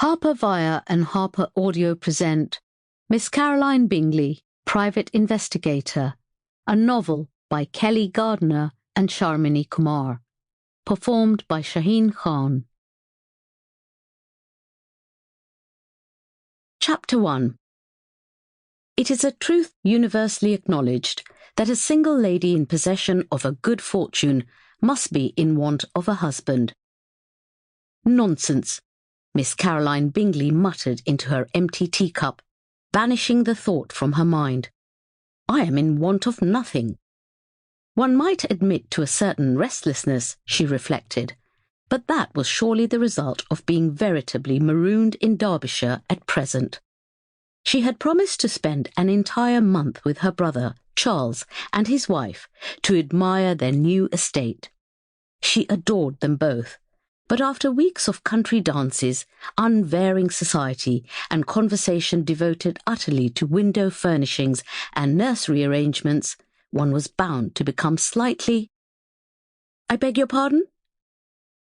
HarperVia and HarperAudio present Miss Caroline Bingley, Private Investigator, a novel by Kelly Gardiner and Sharmini Kumar, performed by Shaheen Khan. Chapter 1. It is a truth universally acknowledged that a single lady in possession of a good fortune must be in want of a husband. Nonsense, Miss Caroline Bingley muttered into her empty teacup, banishing the thought from her mind. I am in want of nothing. One might admit to a certain restlessness, she reflected, but that was surely the result of being veritably marooned in Derbyshire at present. She had promised to spend an entire month with her brother, Charles, and his wife, to admire their new estate. She adored them both, but after weeks of country dances, unvarying society, and conversation devoted utterly to window furnishings and nursery arrangements, one was bound to become slightly— "I beg your pardon?"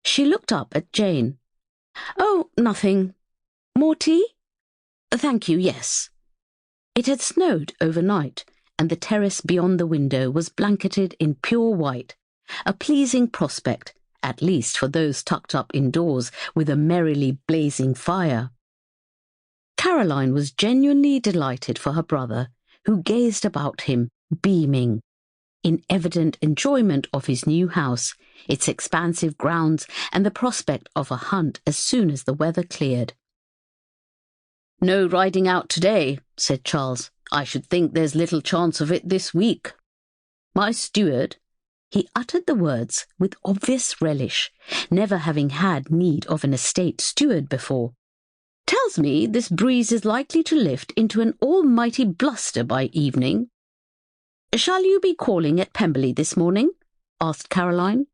She looked up at Jane. "Oh, nothing. More tea?" "Thank you, yes." It had snowed overnight, and the terrace beyond the window was blanketed in pure white, a pleasing prospect, at least for those tucked up indoors with a merrily blazing fire. Caroline was genuinely delighted for her brother, who gazed about him, beaming, in evident enjoyment of his new house, its expansive grounds, and the prospect of a hunt as soon as the weather cleared. "No riding out today," said Charles. "I should think there's little chance of it this week. My steward—" He uttered the words with obvious relish, never having had need of an estate steward before. "Tells me this breeze is likely to lift into an almighty bluster by evening." "Shall you be calling at Pemberley this morning?" asked Caroline.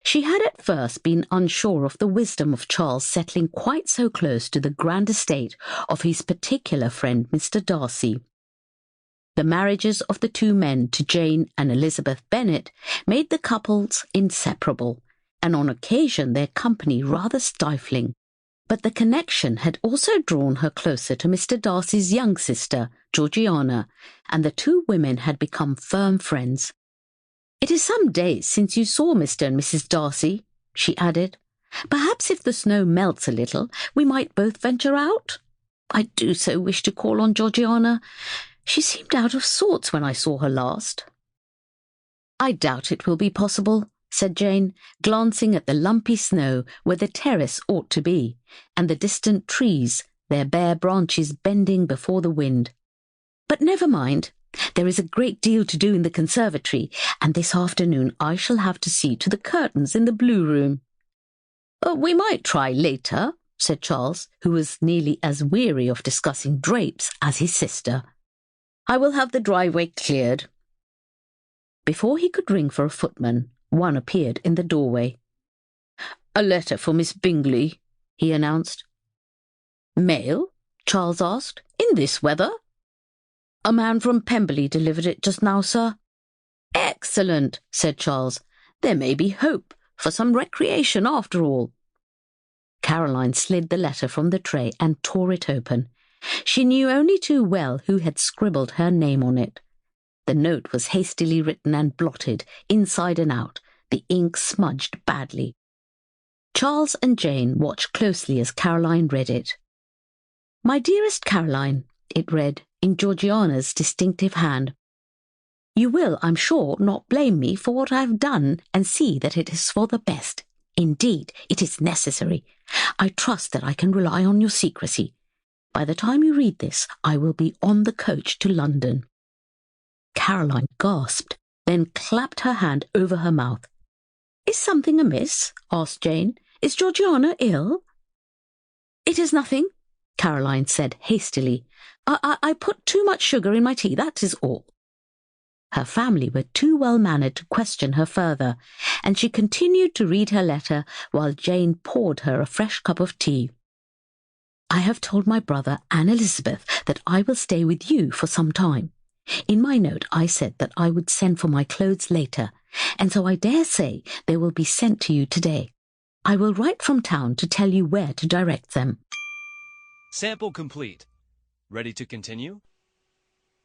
She had at first been unsure of the wisdom of Charles settling quite so close to the grand estate of his particular friend Mr. Darcy. The marriages of the two men to Jane and Elizabeth Bennett made the couples inseparable, and on occasion their company rather stifling. But the connection had also drawn her closer to Mr. Darcy's young sister, Georgiana, and the two women had become firm friends. "It is some days since you saw Mr. and Mrs. Darcy," she added. "Perhaps if the snow melts a little, we might both venture out. I do so wish to call on Georgiana. She seemed out of sorts when I saw her last." "I doubt it will be possible," said Jane, glancing at the lumpy snow where the terrace ought to be, and the distant trees, their bare branches bending before the wind. "But never mind. There is a great deal to do in the conservatory, and this afternoon I shall have to see to the curtains in the blue room." "We might try later," said Charles, who was nearly as weary of discussing drapes as his sister. "I will have the driveway cleared." Before he could ring for a footman, one appeared in the doorway. "A letter for Miss Bingley," he announced. "Mail?" Charles asked. "In this weather?" "A man from Pemberley delivered it just now, sir." "Excellent," said Charles. "There may be hope for some recreation after all." Caroline slid the letter from the tray and tore it open. She knew only too well who had scribbled her name on it. The note was hastily written and blotted, inside and out, the ink smudged badly. Charles and Jane watched closely as Caroline read it. "My dearest Caroline," it read, in Georgiana's distinctive hand. "You will, I'm sure, not blame me for what I have done, and see that it is for the best. Indeed, it is necessary. I trust that I can rely on your secrecy. By the time you read this, I will be on the coach to London." Caroline gasped, then clapped her hand over her mouth. "Is something amiss?" asked Jane. "Is Georgiana ill?" "It is nothing," Caroline said hastily. I put too much sugar in my tea, that is all." Her family were too well-mannered to question her further, and she continued to read her letter while Jane poured her a fresh cup of tea. "I have told my brother and Elizabeth that I will stay with you for some time. In my note I said that I would send for my clothes later, and so I dare say they will be sent to you today. I will write from town to tell you where to direct them." Sample complete. Ready to continue?